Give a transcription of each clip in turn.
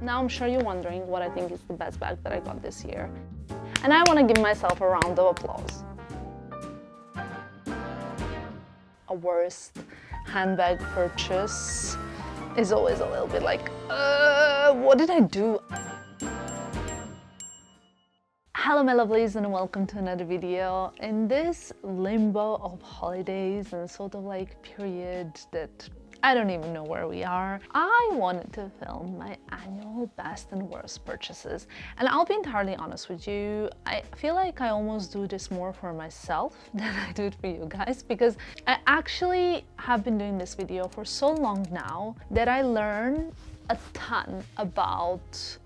Now I'm sure you're wondering what I think is the best bag that I got this year. And I want to give myself a round of applause. A worst handbag purchase is always a little bit like, what did I do? Hello my lovelies and welcome to another video. In this limbo of holidays and sort of like period that I don't even know where we are, I wanted to film my annual best and worst purchases. And I'll be entirely honest with you, I feel like I almost do this more for myself than I do it for you guys, because I actually have been doing this video for so long now that I learn a ton about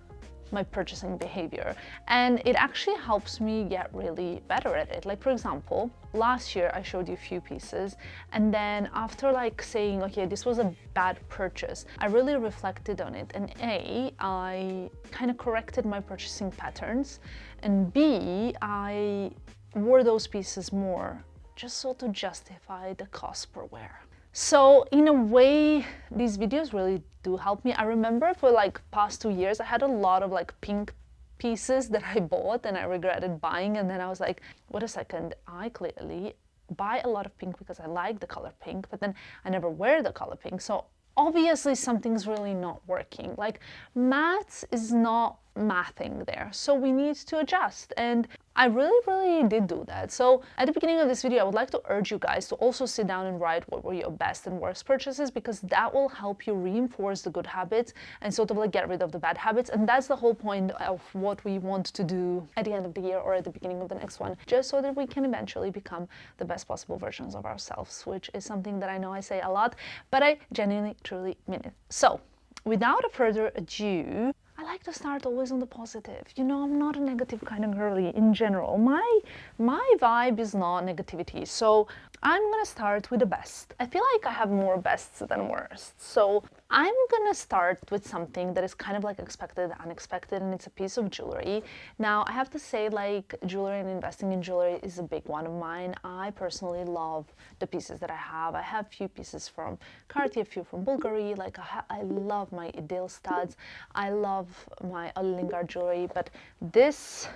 my purchasing behavior, and it actually helps me get really better at it. Like, for example, last year I showed you a few pieces, and then after like saying, okay, this was a bad purchase, I really reflected on it, and I kind of corrected my purchasing patterns, and B, I wore those pieces more just so to justify the cost per wear. So in a way, these videos really do help me. I remember for like past 2 years, I had a lot of like pink pieces that I bought and I regretted buying. And then I was like, wait a second, I clearly buy a lot of pink because I like the color pink, but then I never wear the color pink. So obviously something's really not working. Like, maths is not mathing there. So we need to adjust. And I really did do that. So at the beginning of this video, I would like to urge you guys to also sit down and write what were your best and worst purchases, because that will help you reinforce the good habits and sort of like get rid of the bad habits. And that's the whole point of what we want to do at the end of the year or at the beginning of the next one, just so that we can eventually become the best possible versions of ourselves, which is something that I know I say a lot, but I genuinely, truly mean it. So without a further ado, I like to start always on the positive. You know, I'm not a negative kind of girly in general. My vibe is not negativity. So I'm gonna start with the best. I feel like I have more bests than worsts. So I'm gonna start with something that is kind of like expected, unexpected, and it's a piece of jewelry. Now, I have to say, like, jewelry and investing in jewelry is a big one of mine. I personally love the pieces that I have. I have a few pieces from Cartier, a few from Bulgari. Like, I love my Idil studs. I love my Lingard jewelry, but this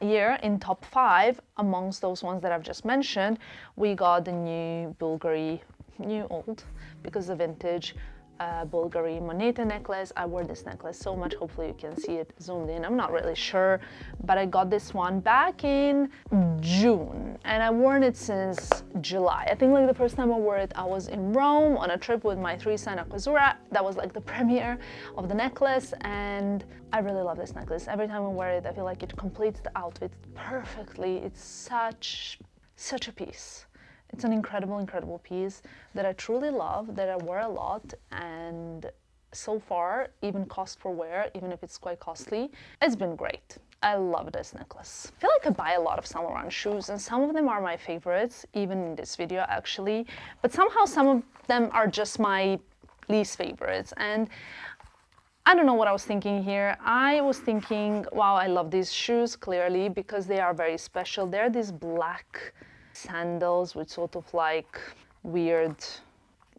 year in top 5 amongst those ones that I've just mentioned, we got the new Bulgari, new old, because the vintage Bulgari Moneta necklace. I wore this necklace so much, hopefully you can see it zoomed in, I'm not really sure, but I got this one back in June and I worn it since July. I think like the first time I wore it, I was in Rome on a trip with my 3-son Aquazzura. That was like the premiere of the necklace, and I really love this necklace. Every time I wear it, I feel like it completes the outfit perfectly. It's such a piece. It's an incredible piece that I truly love, that I wear a lot, and so far, even cost per wear, even if it's quite costly, it's been great. I love this necklace. I feel like I buy a lot of Saint Laurent shoes, and some of them are my favorites, even in this video actually, but somehow some of them are just my least favorites. And I don't know what I was thinking here. I was thinking, wow, I love these shoes clearly because they are very special. They're these black sandals with sort of like weird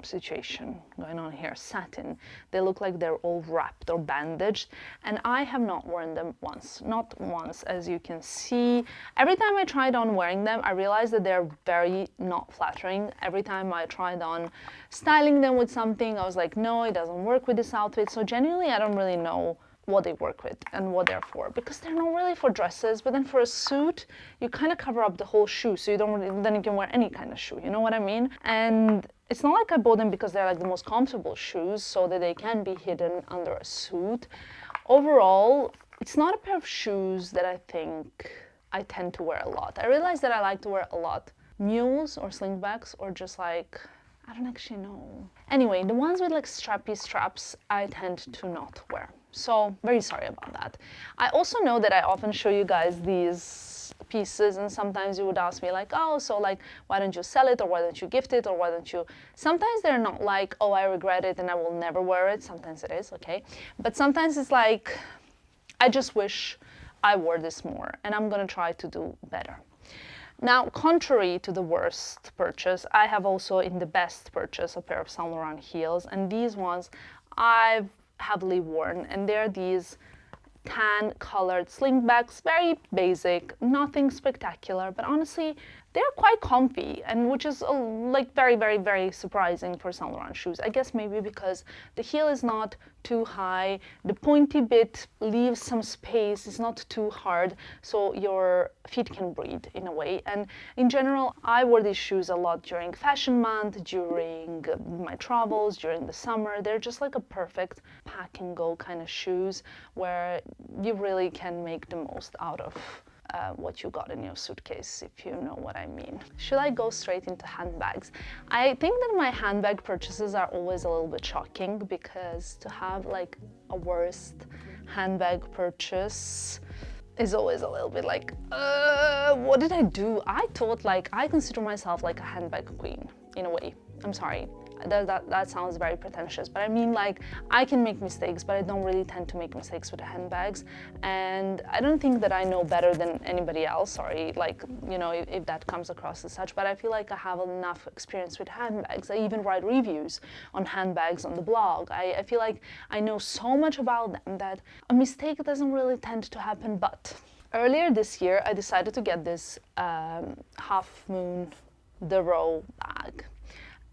situation going on here, satin. They look like they're all wrapped or bandaged, and I have not worn them once, not once, as you can see. Every time I tried on wearing them, I realized that they're very not flattering. Every time I tried on styling them with something, I was like, no, it doesn't work with this outfit. So genuinely, I don't really know what they work with and what they're for, because they're not really for dresses, but then for a suit you kind of cover up the whole shoe, so you don't really, then you can wear any kind of shoe, you know what I mean? And it's not like I bought them because they're like the most comfortable shoes so that they can be hidden under a suit. Overall, it's not a pair of shoes that I think I tend to wear a lot. I realize that I like to wear a lot mules or slingbacks, or just like, I don't actually know. Anyway, the ones with like strappy straps, I tend to not wear. So very sorry about that. I also know that I often show you guys these pieces, and sometimes you would ask me like, oh, so like, why don't you sell it, or why don't you gift it, or why don't you... Sometimes they're not like, oh, I regret it and I will never wear it. Sometimes it is, okay. But sometimes it's like, I just wish I wore this more, and I'm gonna try to do better. Now, contrary to the worst purchase, I have also in the best purchase a pair of Saint Laurent heels, and these ones I've heavily worn, and they're these tan colored slingbacks, very basic, nothing spectacular, but honestly they're quite comfy, and which is like very surprising for Saint Laurent shoes. I guess maybe because the heel is not too high, the pointy bit leaves some space, it's not too hard, so your feet can breathe in a way. And in general, I wore these shoes a lot during fashion month, during my travels, during the summer. They're just like a perfect pack and go kind of shoes where you really can make the most out of what you got in your suitcase, if you know what I mean. Should I go straight into handbags? I think that my handbag purchases are always a little bit shocking, because to have like a worst handbag purchase is always a little bit like, what did I do? I thought, like, I consider myself like a handbag queen in a way. I'm sorry. That sounds very pretentious, but I mean, like, I can make mistakes, but I don't really tend to make mistakes with the handbags, and I don't think that I know better than anybody else, sorry, like, you know, if that comes across as such, but I feel like I have enough experience with handbags. I even write reviews on handbags on the blog. I feel like I know so much about them that a mistake doesn't really tend to happen. But earlier this year, I decided to get this Half Moon The Row bag.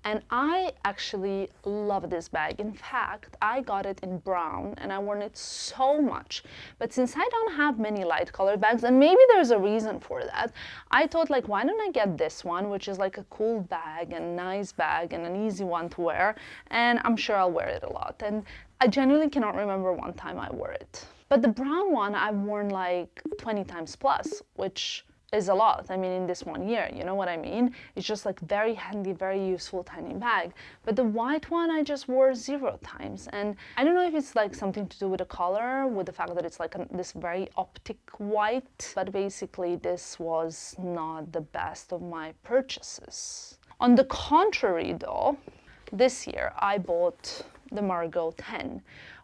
And I actually love this bag. In fact, I got it in brown and I worn it so much. But since I don't have many light colored bags, and maybe there's a reason for that, I thought, like, why don't I get this one, which is like a cool bag and nice bag and an easy one to wear. And I'm sure I'll wear it a lot. And I genuinely cannot remember one time I wore it. But the brown one I've worn like 20 times plus, which is a lot. I mean, in this 1 year, you know what I mean? It's just like very handy, very useful, tiny bag. But the white one I just wore 0 times. And I don't know if it's like something to do with the color, with the fact that it's like this very optic white. But basically, this was not the best of my purchases. On the contrary, though, this year I bought the Margot 10,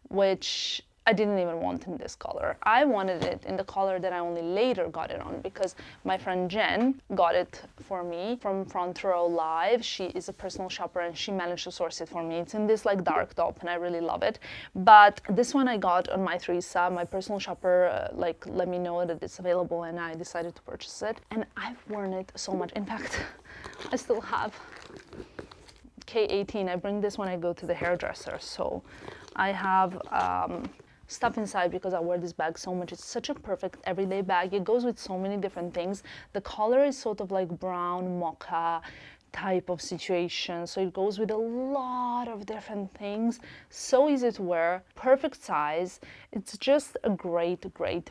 which I didn't even want in this color. I wanted it in the color that I only later got it on, because my friend Jen got it for me from Front Row Live. She is a personal shopper and she managed to source it for me. It's in this like dark taupe and I really love it. But this one I got on my Theresa. My personal shopper like let me know that it's available, and I decided to purchase it. And I've worn it so much. In fact, I still have K18. I bring this when I go to the hairdresser. So I have stuff inside because I wear this bag so much. It's such a perfect everyday bag. It goes with so many different things. The color is sort of like brown mocha type of situation, so it goes with a lot of different things. So easy to wear, perfect size. It's just a great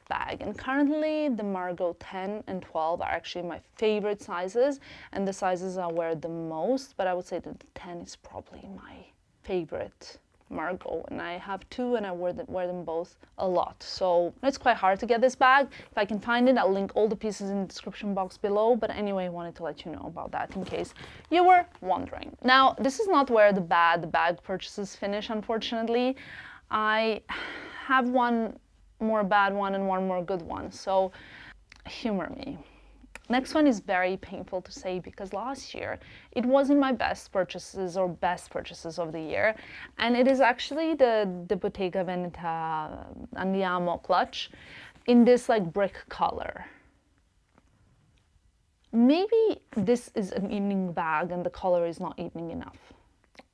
bag. And currently the Margot 10 and 12 are actually my favorite sizes, and the sizes I wear the most, but I would say that the 10 is probably my favorite Margot, and I have 2 and I wear them both a lot. So it's quite hard to get this bag. If I can find it, I'll link all the pieces in the description box below. But anyway, I wanted to let you know about that in case you were wondering. Now, this is not where the bad bag purchases finish, unfortunately. I have one more bad one and one more good one, so humor me. Next one is very painful to say because last year it wasn't my best purchases or best purchases of the year, and it is actually the Bottega Veneta Andiamo clutch in this like brick color. Maybe this is an evening bag and the color is not evening enough.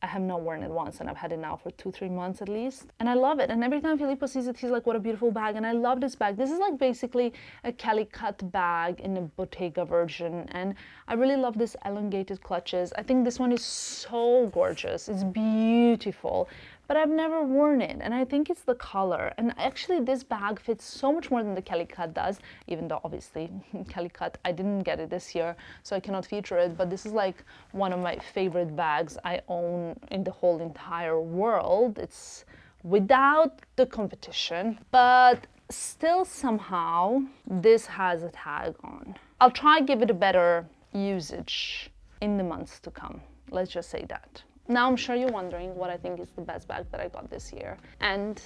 I have not worn it once and I've had it now for 2-3 months at least. And I love it. And every time Filippo sees it, he's like, what a beautiful bag. And I love this bag. This is like basically a Kalinic bag in a Bottega version. And I really love this elongated clutches. I think this one is so gorgeous. It's beautiful. But I've never worn it, and I think it's the color. And actually this bag fits so much more than the Kalinic does, even though obviously Kalinic, I didn't get it this year, so I cannot feature it, but this is like one of my favorite bags I own in the whole entire world. It's without the competition, but still somehow this has a tag on. I'll try give it a better usage in the months to come. Let's just say that. Now I'm sure you're wondering what I think is the best bag that I got this year. And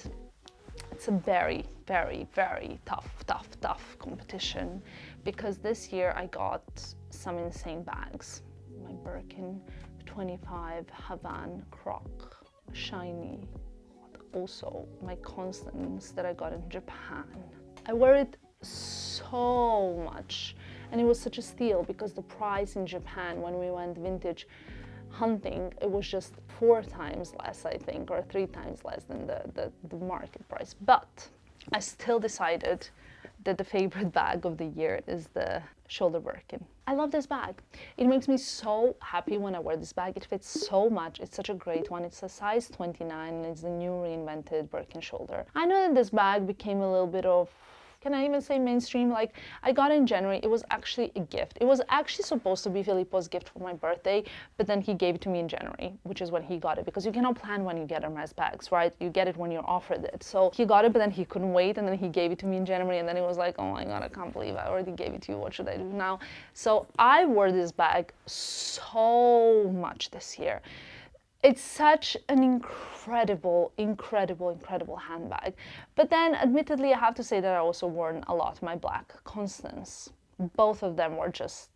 it's a very tough competition, because this year I got some insane bags. My Birkin 25 Havana Croc, shiny. Oh, the also my Constance that I got in Japan. I wear it so much, and it was such a steal because the price in Japan when we went vintage hunting, it was just 4 times less, I think, or 3 times less than the market price. But I still decided that the favorite bag of the year is the shoulder Birkin. I love this bag. It makes me so happy when I wear this bag. It fits so much. It's such a great one. It's a size 29 and it's the new reinvented Birkin shoulder. I know that this bag became a little bit of, can I even say mainstream? Like, I got it in January. It was actually a gift. It was actually supposed to be Filippo's gift for my birthday, but then he gave it to me in January, which is when he got it, because you cannot plan when you get Hermes bags, right? You get it when you're offered it. So he got it, but then he couldn't wait, and then he gave it to me in January, and then it was like, oh my God, I can't believe I already gave it to you. What should I do now? So I wore this bag so much this year. It's such an incredible handbag. But then, admittedly, I have to say that I also worn a lot my black Constance. Both of them were just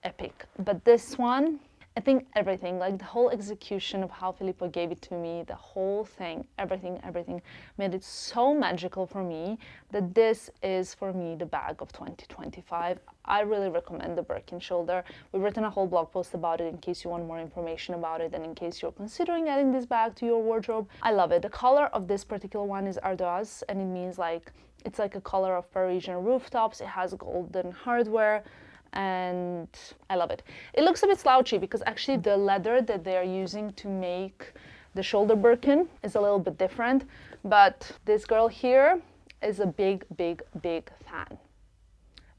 epic. But this one, I think everything, like the whole execution of how Filippo gave it to me, the whole thing, everything made it so magical for me that this is for me the bag of 2025. I really recommend the Birkin shoulder. We've written a whole blog post about it in case you want more information about it and in case you're considering adding this bag to your wardrobe. I love it. The color of this particular one is ardoise, and it means like, it's like a color of Parisian rooftops. It has golden hardware, and I love it. It looks a bit slouchy because actually the leather that they are using to make the shoulder Birkin is a little bit different, but this girl here is a big fan.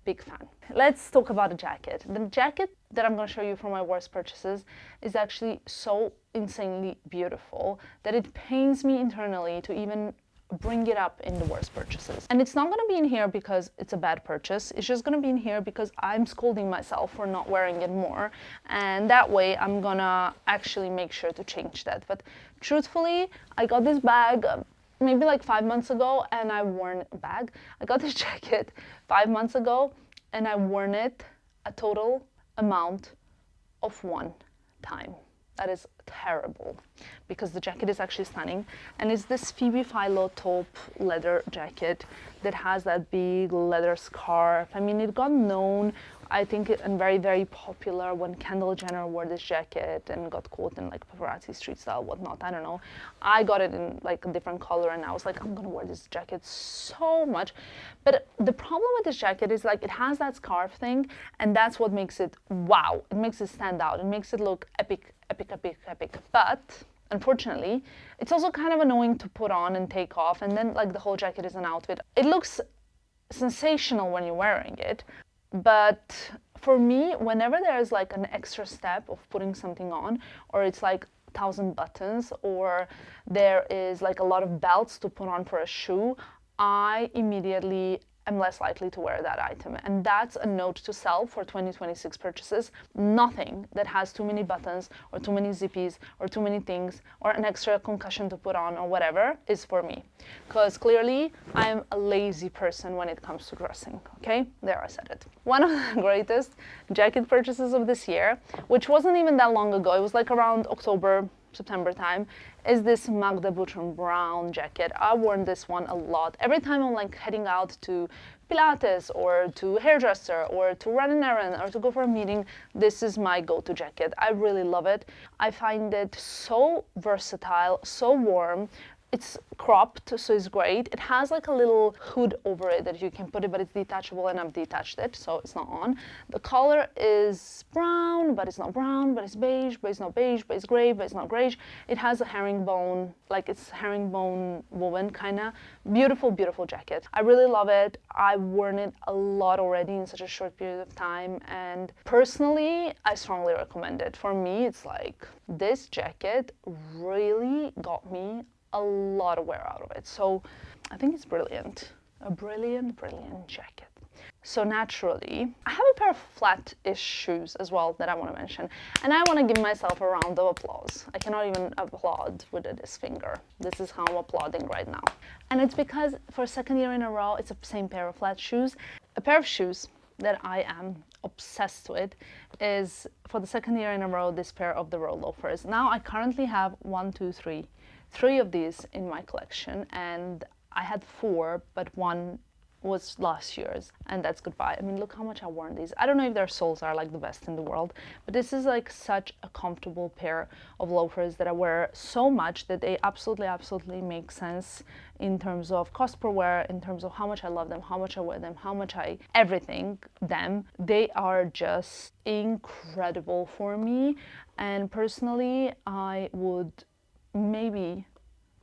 Big fan. Let's talk about the jacket. The jacket that I'm going to show you from my worst purchases is actually so insanely beautiful that it pains me internally to even bring it up in the worst purchases. And it's not going to be in here because it's a bad purchase. It's just going to be in here because I'm scolding myself for not wearing it more. And that way I'm going to actually make sure to change that. But truthfully, I got this bag maybe like 5 months ago, and I worn a bag. I got this jacket 5 months ago, and I worn it a total amount of 1 time. That is terrible because the jacket is actually stunning, and it's this Phoebe Philo taupe leather jacket that has that big leather scarf. I mean, it got known, I think, and very popular when Kendall Jenner wore this jacket and got caught in like paparazzi street style, whatnot. I don't know. I got it in like a different color, and I was like, I'm gonna wear this jacket so much. But the problem with this jacket is like it has that scarf thing, and that's what makes it wow. It makes it stand out. It makes it look epic. But unfortunately, it's also kind of annoying to put on and take off, and then like the whole jacket is an outfit. It looks sensational when you're wearing it, but for me, whenever there's like an extra step of putting something on, or it's like 1,000 buttons, or there is like a lot of belts to put on for a shoe, I immediately am less likely to wear that item. And that's a note to self for 2026 purchases. Nothing that has too many buttons or too many zippies or too many things or an extra concussion to put on or whatever is for me. Because clearly I'm a lazy person when it comes to dressing, okay? There, I said it. One of the greatest jacket purchases of this year, which wasn't even that long ago, it was like around October, September time, is this Magda Butrym brown jacket. I've worn this one a lot. Every time I'm like heading out to Pilates or to hairdresser or to run an errand or to go for a meeting, this is my go-to jacket. I really love it. I find it so versatile, so warm. It's cropped, so it's great. It has like a little hood over it that you can put it, but it's detachable, and I've detached it, so it's not on. The color is brown, but it's not brown, but it's beige, but it's not beige, but it's gray, but it's not grayish. It has a herringbone, like it's herringbone woven, kinda. Beautiful jacket. I really love it. I've worn it a lot already in such a short period of time, and personally, I strongly recommend it. For me, it's like, this jacket really got me a lot of wear out of it. So I think it's brilliant. A brilliant jacket. So naturally, I have a pair of flat-ish shoes as well that I want to mention. And I want to give myself a round of applause. I cannot even applaud with this finger. This is how I'm applauding right now. And it's because for a second year in a row, it's the same pair of flat shoes. A pair of shoes that I am obsessed with is, for the second year in a row, this pair of the Row loafers. Now I currently have 1, 2, 3, 3 of these in my collection, and I had 4, but one was last year's, and that's goodbye. I mean, look how much I've worn these. I don't know if their soles are like the best in the world, but this is like such a comfortable pair of loafers that I wear so much that they absolutely make sense in terms of cost per wear, in terms of how much I love them, how much I wear them, how much I everything them. They are just incredible for me, and personally I would maybe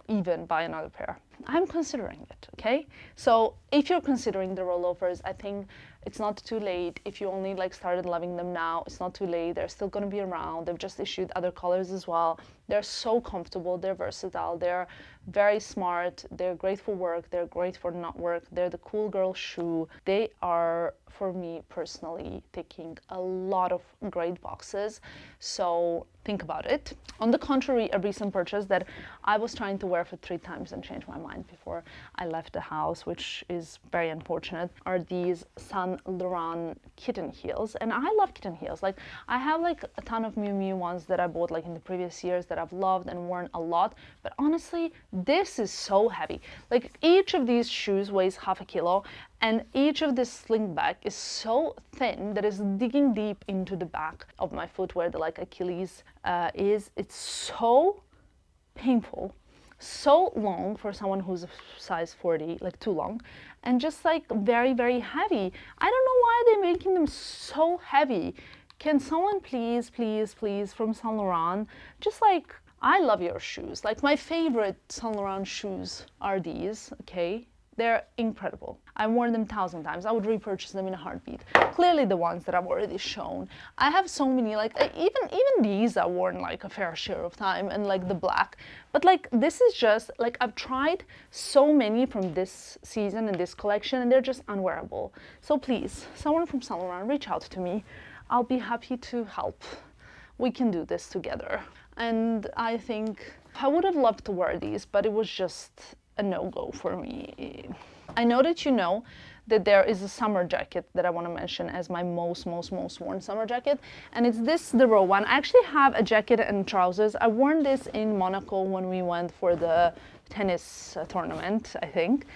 even buy another pair. I'm considering it, okay? So if you're considering the rollovers, I think it's not too late. If you only like started loving them now, it's not too late. They're still going to be around. They've just issued other colors as well. They're so comfortable, they're versatile, they're very smart, they're great for work, they're great for not work, they're the cool girl shoe. They are, for me personally, ticking a lot of great boxes, so think about it. On the contrary, a recent purchase that I was trying to wear for 3 times and changed my mind before I left the house, which is very unfortunate, are these Saint Laurent kitten heels. And I love kitten heels. Like, I have like a ton of Miu Miu ones that I bought like in the previous years that I've loved and worn a lot, but honestly this is so heavy. Like, each of these shoes weighs half a kilo, and each of this sling bag is so thin that it's digging deep into the back of my foot where the like Achilles is. It's so painful, so long for someone who's a size 40, like too long, and just like very heavy. I don't know why they're making them so heavy. Can someone please from Saint Laurent, just like, I love your shoes. Like, my favorite Saint Laurent shoes are these, okay? They're incredible. I've worn them 1,000 times. I would repurchase them in a heartbeat. Clearly the ones that I've already shown. I have so many, like, even these I've worn like a fair share of time, and like the black. But like, this is just, like, I've tried so many from this season and this collection, and they're just unwearable. So please, someone from Saint Laurent, reach out to me. I'll be happy to help. We can do this together. And I think I would have loved to wear these, but it was just a no-go for me. I know that you know that there is a summer jacket that I want to mention as my most worn summer jacket, and it's this, the Row one. I actually have a jacket and trousers. I worn this in Monaco when we went for the tennis tournament, I think,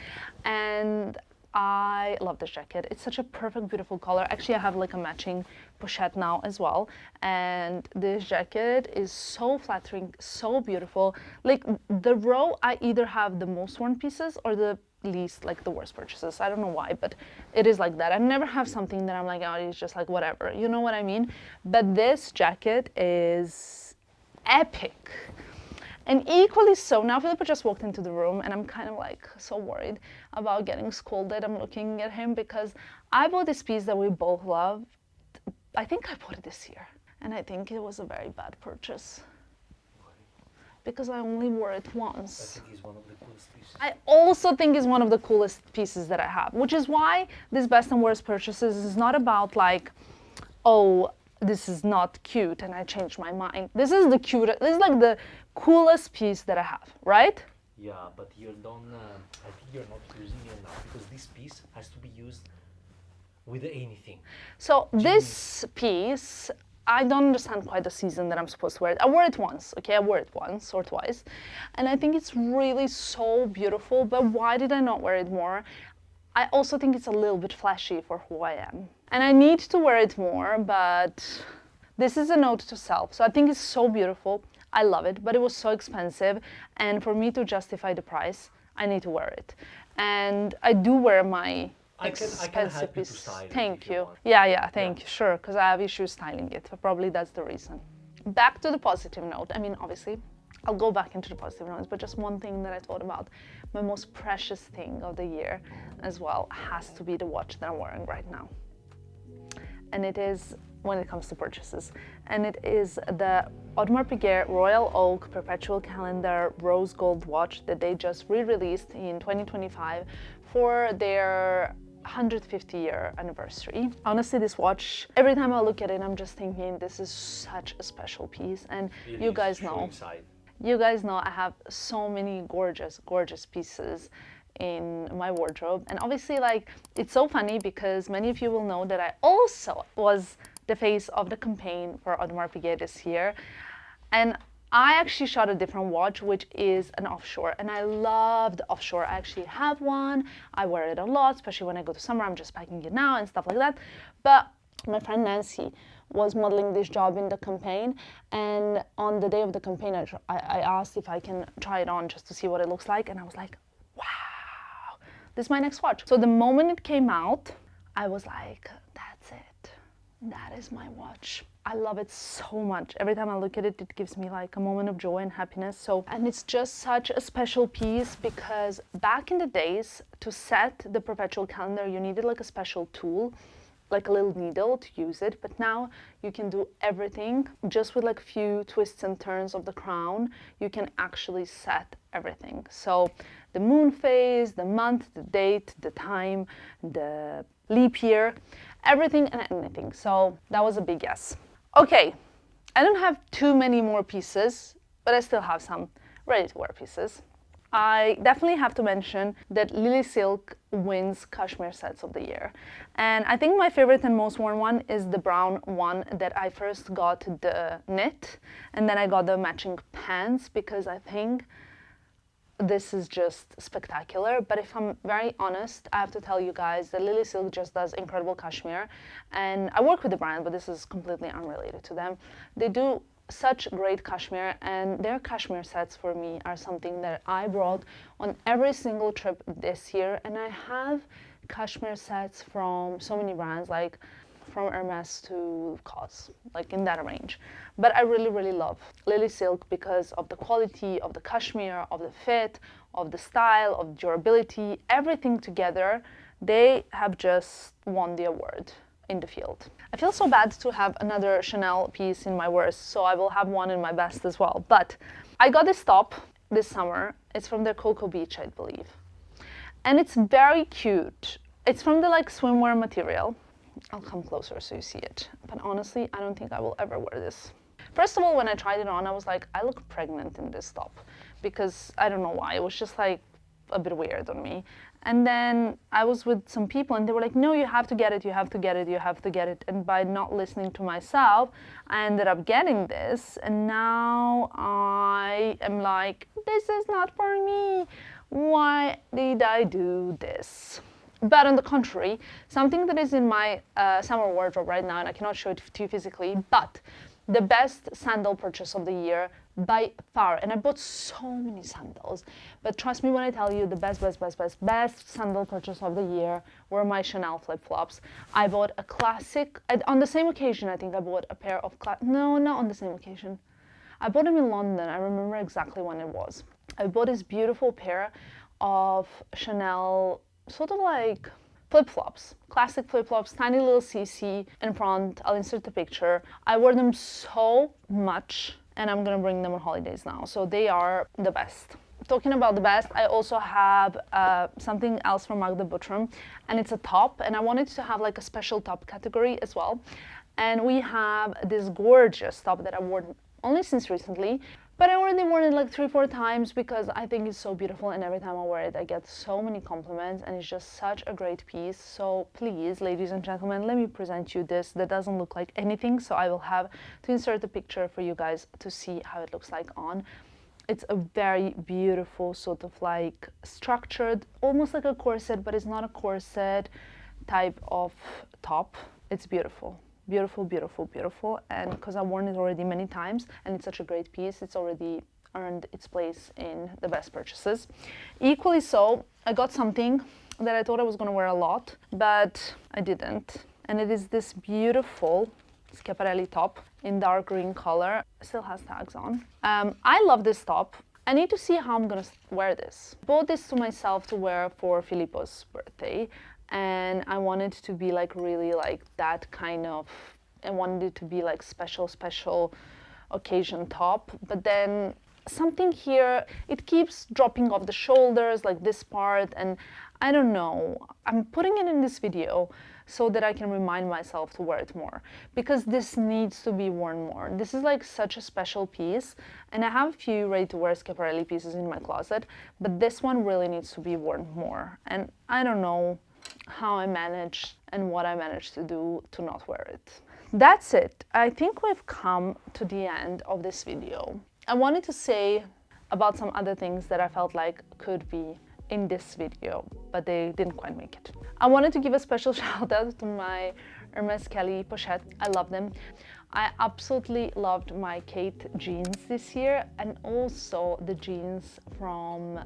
and I love this jacket. It's such a perfect, beautiful color. Actually, I have like a matching pochette now as well. And this jacket is so flattering, so beautiful. Like, the Row, I either have the most worn pieces or the least, like the worst purchases. I don't know why, but it is like that. I never have something that I'm like, oh, it's just like whatever. You know what I mean? But this jacket is epic. And equally so, now Philippa just walked into the room and I'm kind of like so worried about getting scolded. I'm looking at him because I bought this piece that we both love. I think I bought it this year, and I think it was a very bad purchase because I only wore it once. I think it's one of the coolest pieces. I also think it's one of the coolest pieces that I have, which is why this best and worst purchases is not about like, oh, this is not cute and I changed my mind. This is the cutest, this is like the coolest piece that I have, right? Yeah, but you don't, I think you're not using it enough because this piece has to be used with anything. So this piece, I don't understand quite the season that I'm supposed to wear it. I wore it once, okay? I wore it once or twice. And I think it's really so beautiful, but why did I not wear it more? I also think it's a little bit flashy for who I am. And I need to wear it more, but this is a note to self. So I think it's so beautiful. I love it, but it was so expensive. And for me to justify the price, I need to wear it. And I do wear my expensive piece. Thank you. Yeah, thank you. Sure, because I have issues styling it. But probably that's the reason. Back to the positive note. I mean, obviously, I'll go back into the positive notes, but just one thing that I thought about. My most precious thing of the year as well has to be the watch that I'm wearing right now. And it is, when it comes to purchases, and it is the Audemars Piguet Royal Oak Perpetual Calendar Rose Gold watch that they just re-released in 2025 for their 150-year anniversary. Honestly, this watch, every time I look at it, I'm just thinking this is such a special piece. And you guys know, I have so many gorgeous pieces in my wardrobe. And obviously, like, it's so funny because many of you will know that I also was the face of the campaign for Audemars Piguet this year. And I actually shot a different watch, which is an offshore, and I love the offshore. I actually have one. I wear it a lot, especially when I go to summer. I'm just packing it now and stuff like that. But my friend Nancy was modeling this job in the campaign, and on the day of the campaign, I asked if I can try it on just to see what it looks like, and I was like, wow, this is my next watch. So the moment it came out, I was like, that's it. That is my watch. I love it so much. Every time I look at it, it gives me like a moment of joy and happiness. So, and it's just such a special piece because back in the days, to set the perpetual calendar, you needed like a special tool, like a little needle to use it. But now you can do everything just with like a few twists and turns of the crown. You can actually set everything. So the moon phase, the month, the date, the time, the leap year, everything and anything. So that was a big yes. Okay, I don't have too many more pieces, but I still have some ready-to-wear pieces. I definitely have to mention that Lily Silk wins cashmere sets of the year. And I think my favorite and most worn one is the brown one that I first got the knit, and then I got the matching pants because I think this is just spectacular. But if I'm very honest, I have to tell you guys that Lily Silk just does incredible cashmere, and I work with the brand, but this is completely unrelated to them. They do such great cashmere, and their cashmere sets for me are something that I brought on every single trip this year. And I have cashmere sets from so many brands, like from Hermes to COS, like in that range. But I really love Lily Silk because of the quality of the cashmere, of the fit, of the style, of durability, everything together. They have just won the award in the field. I feel so bad to have another Chanel piece in my worst, so I will have one in my best as well. But I got this top this summer. It's from their Cocoa Beach, I believe. And it's very cute. It's from the like swimwear material. I'll come closer so you see it. But honestly, I don't think I will ever wear this. First of all, when I tried it on, I was like, I look pregnant in this top. Because I don't know why, it was just like a bit weird on me. And then I was with some people and they were like, no, you have to get it, you have to get it, you have to get it. And by not listening to myself, I ended up getting this. And now I am like, this is not for me. Why did I do this? But on the contrary, something that is in my summer wardrobe right now, and I cannot show it to you physically, but the best sandal purchase of the year by far. And I bought so many sandals, but trust me when I tell you the best sandal purchase of the year were my Chanel flip-flops. I bought a classic, on the same occasion I think I bought a pair of, no, not on the same occasion. I bought them in London, I remember exactly when it was. I bought this beautiful pair of Chanel sort of like flip-flops, classic flip-flops, tiny little CC in front. I'll insert the picture. I wore them so much and I'm gonna bring them on holidays now. So they are the best. Talking about the best, I also have something else from Magda Buttram, and it's a top, and I wanted to have like a special top category as well. And we have this gorgeous top that I wore only since recently, but I already worn it like 3-4 times because I think it's so beautiful, and every time I wear it I get so many compliments, and it's just such a great piece. So please, ladies and gentlemen, let me present you this that doesn't look like anything, so I will have to insert the picture for you guys to see how it looks like on. It's a very beautiful sort of like structured, almost like a corset, but it's not a corset type of top. It's beautiful. Beautiful, beautiful, beautiful. And because I've worn it already many times and it's such a great piece, it's already earned its place in the best purchases. Equally so, I got something that I thought I was going to wear a lot, but I didn't. And it is this beautiful Schiaparelli top in dark green color. Still has tags on. I love this top. I need to see how I'm going to wear this. I bought this to myself to wear for Filippo's birthday. And I wanted to be like really like that kind of, I wanted it to be like special occasion top. But then something here, it keeps dropping off the shoulders, like this part, and I don't know. I'm putting it in this video so that I can remind myself to wear it more, because this needs to be worn more. This is like such a special piece, and I have a few ready-to-wear Schiaparelli pieces in my closet, but this one really needs to be worn more. And I don't know how I managed and what I managed to do to not wear it. That's it. I think we've come to the end of this video. I wanted to say about some other things that I felt like could be in this video, but they didn't quite make it. I wanted to give a special shout out to my Hermes Kelly pochette. I love them. I absolutely loved my Kate jeans this year, and also the jeans from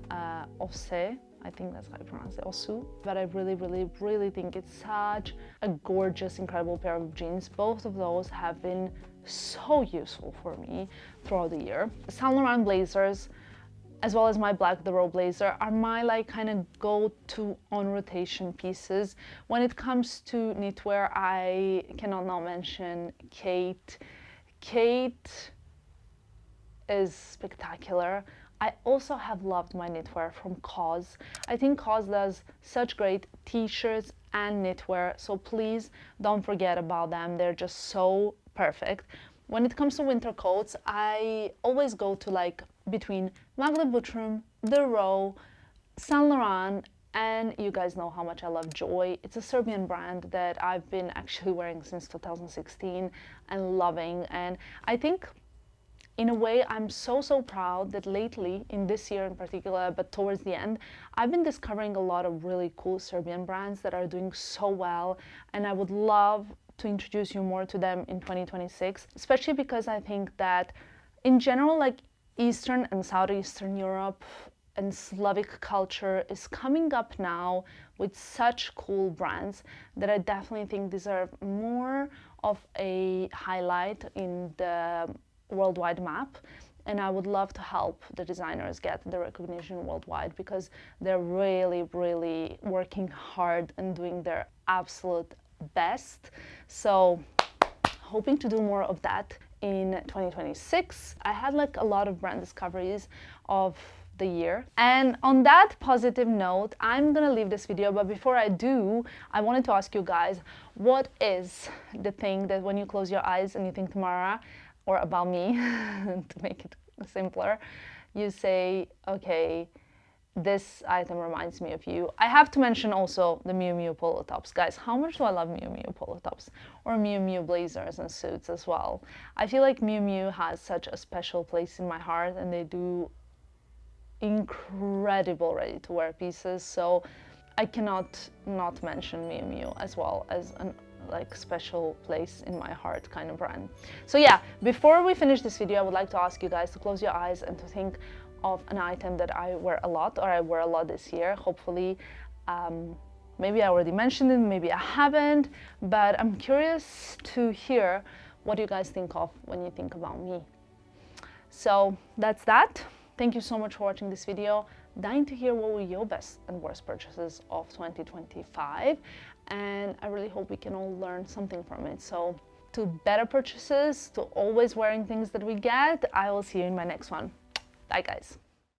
Osse. I think that's how I pronounce it, Osu. But I really think it's such a gorgeous, incredible pair of jeans. Both of those have been so useful for me throughout the year. Saint Laurent blazers, as well as my black The Row blazer, are my like kind of go-to on rotation pieces. When it comes to knitwear, I cannot not mention Kate. Kate is spectacular. I also have loved my knitwear from COS. I think COS does such great t-shirts and knitwear, so please don't forget about them. They're just so perfect. When it comes to winter coats, I always go to like between Magda Butrym, The Row, Saint Laurent, and you guys know how much I love Joy. It's a Serbian brand that I've been actually wearing since 2016 and loving. And I think in a way, I'm so proud that lately, in this year in particular, but towards the end, I've been discovering a lot of really cool Serbian brands that are doing so well, and I would love to introduce you more to them in 2026, especially because I think that in general, like Eastern and Southeastern Europe and Slavic culture is coming up now with such cool brands that I definitely think deserve more of a highlight in the worldwide map, and I would love to help the designers get the recognition worldwide because they're really working hard and doing their absolute best. So hoping to do more of that in 2026. I had like a lot of brand discoveries of the year, and on that positive note, I'm gonna leave this video. But before I do, I wanted to ask you guys, what is the thing that when you close your eyes and you think Tamara, or about me, to make it simpler, you say, okay, this item reminds me of you. I have to mention also the Miu Miu polo tops. Guys, how much do I love Miu Miu polo tops? Or Miu Miu blazers and suits as well. I feel like Miu Miu has such a special place in my heart, and they do incredible ready-to-wear pieces. So I cannot not mention Miu Miu as well as an like special place in my heart kind of brand. So yeah, before we finish this video, I would like to ask you guys to close your eyes and to think of an item that I wear a lot, or I wear a lot this year. Hopefully, maybe I already mentioned it, maybe I haven't, but I'm curious to hear what you guys think of when you think about me. So that's that. Thank you so much for watching this video. Dying to hear what were your best and worst purchases of 2025, and I really hope we can all learn something from it. So to better purchases, to always wearing things that we get, I will see you in my next one. Bye guys.